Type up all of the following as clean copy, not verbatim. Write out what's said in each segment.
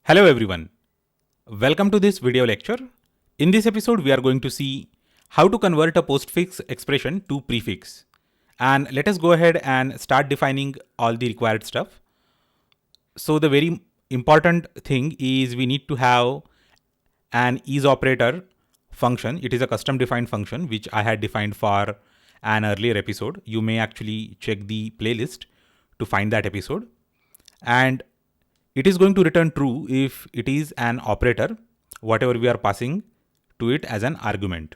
Hello everyone, welcome to this video lecture. In this episode we are going to see how to convert a postfix expression to prefix. And let us go ahead and start defining all the required stuff. So the very important thing is we need to have an isOperator function. It is a custom defined function which I had defined for an earlier episode. You may actually check the playlist to find that episode. And it is going to return true if it is an operator, whatever we are passing to it as an argument.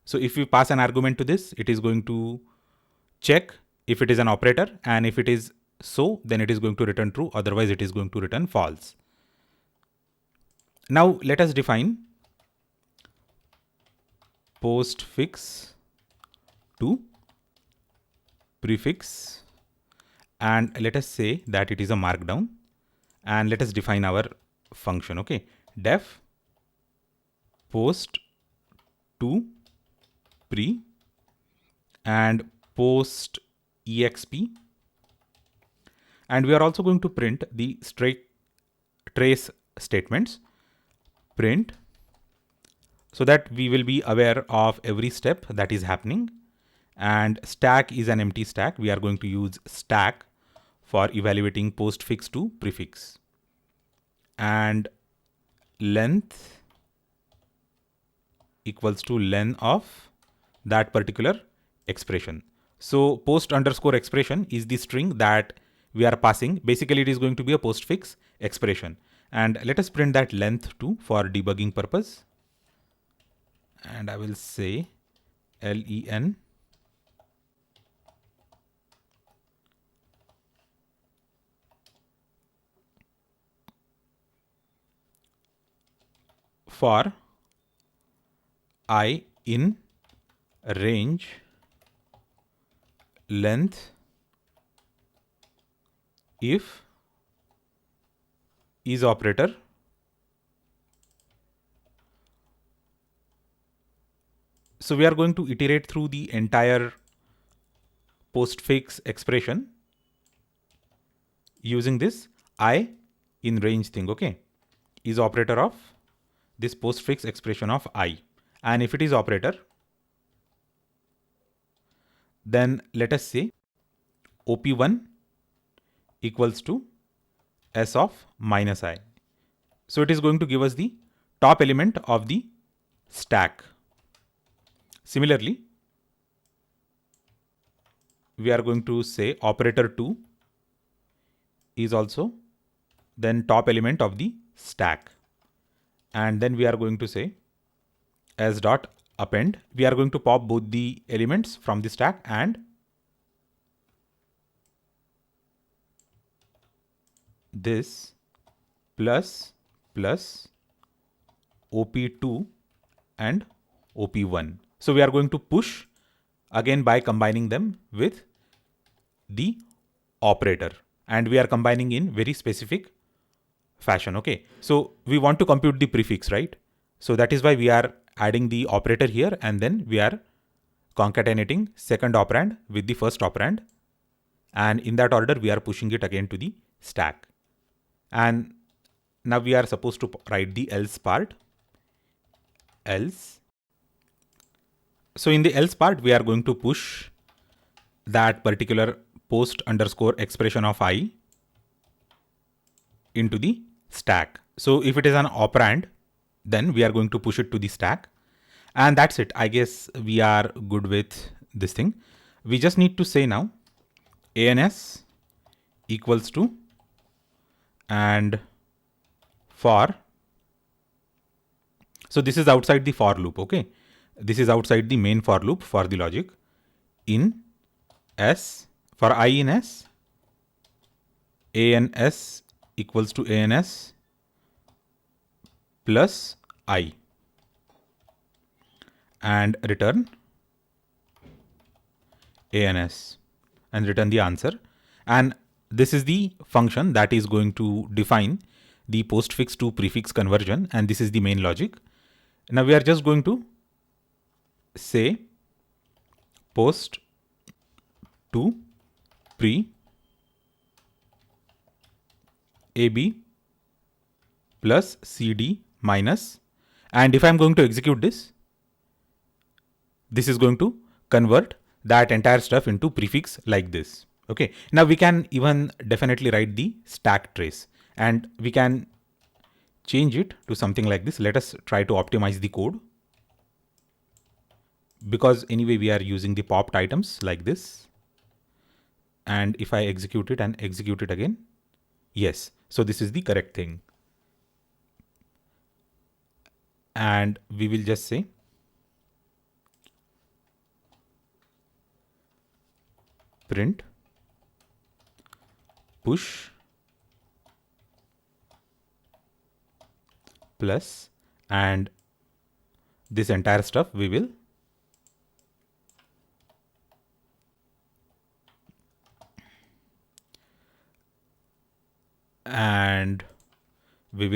So if we pass an argument to this, it is going to check if it is an operator, and if it is so, then it is going to return true, otherwise it is going to return false. Now let us define postfix to prefix, and let us say that it is a markdown, and let us define our function. Okay, def post to pre and post exp, and we are also going to print the straight trace statements, print, so that we will be aware of every step that is happening. And stack is an empty stack. We are going to use stack for evaluating postfix to prefix. And length equals to len of that particular expression. So post underscore expression is the string that we are passing. Basically it is going to be a postfix expression, and let us print that length too for debugging purpose. And I will say len for I in range length if is operator so we are going to iterate through the entire postfix expression using this I in range thing. Okay, is operator of this postfix expression of I, and if it is operator, then let us say op1 equals to s of minus I. So it is going to give us the top element of the stack. Similarly, we are going to say operator 2 is also then top element of the stack, and then we are going to say s dot append. We are going to pop both the elements from the stack and this plus op2 and op1. So we are going to push again by combining them with the operator, and we are combining in very specific fashion. Okay, so we want to compute the prefix, right? So that is why we are adding the operator here, and then we are concatenating second operand with the first operand, and in that order we are pushing it again to the stack. And now we are supposed to write the else part. Else. So in the else part, we are going to push that particular post underscore expression of I into the stack. So if it is an operand, then we are going to push it to the stack. And that's it. I guess we are good with this thing. We just need to say now ans equals to and for. So this is outside the for loop. Okay, this is outside the main for loop for the logic. In s, for I in s, ans equals to ans plus I, and return ans and return the answer. And this is the function that is going to define the postfix to prefix conversion, and this is the main logic. Now we are just going to say post to pre ab plus cd minus, and if I'm going to execute this, this is going to convert that entire stuff into prefix like this. Okay, now we can even definitely write the stack trace, and we can change it to something like this. Let us try to optimize the code, because anyway we are using the popped items like this. And if I execute it and execute it again, yes, so this is the correct thing. And we will just say print push plus, and this entire stuff we will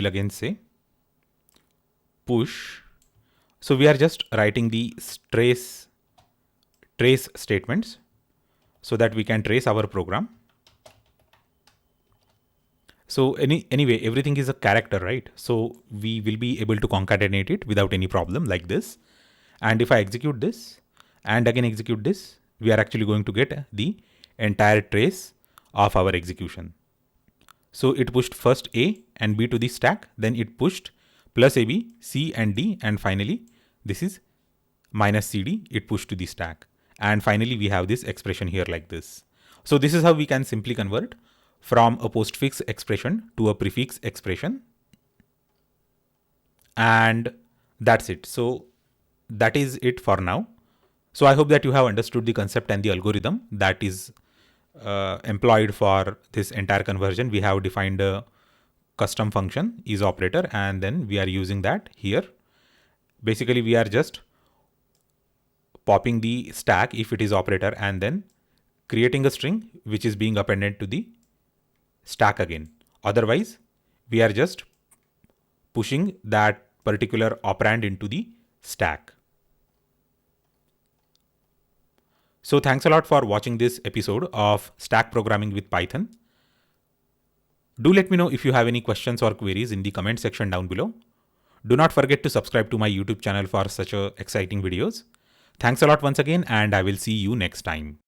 again say push. So we are just writing the trace statements so that we can trace our program. So anyway, everything is a character, right? So we will be able to concatenate it without any problem like this. And if I execute this and again execute this, we are actually going to get the entire trace of our execution. So it pushed first A and B to the stack, then it pushed plus AB, C and D, and finally this is minus CD, it pushed to the stack. And finally we have this expression here like this. So this is how we can simply convert from a postfix expression to a prefix expression. And that's it. So that is it for now. So I hope that you have understood the concept and the algorithm that is employed for this entire conversion. We have defined a custom function is operator, and then we are using that here. Basically, we are just popping the stack if it is operator, and then creating a string which is being appended to the stack again. Otherwise, we are just pushing that particular operand into the stack. So thanks a lot for watching this episode of Stack Programming with Python. Do let me know if you have any questions or queries in the comment section down below. Do not forget to subscribe to my YouTube channel for such exciting videos. Thanks a lot once again, and I will see you next time.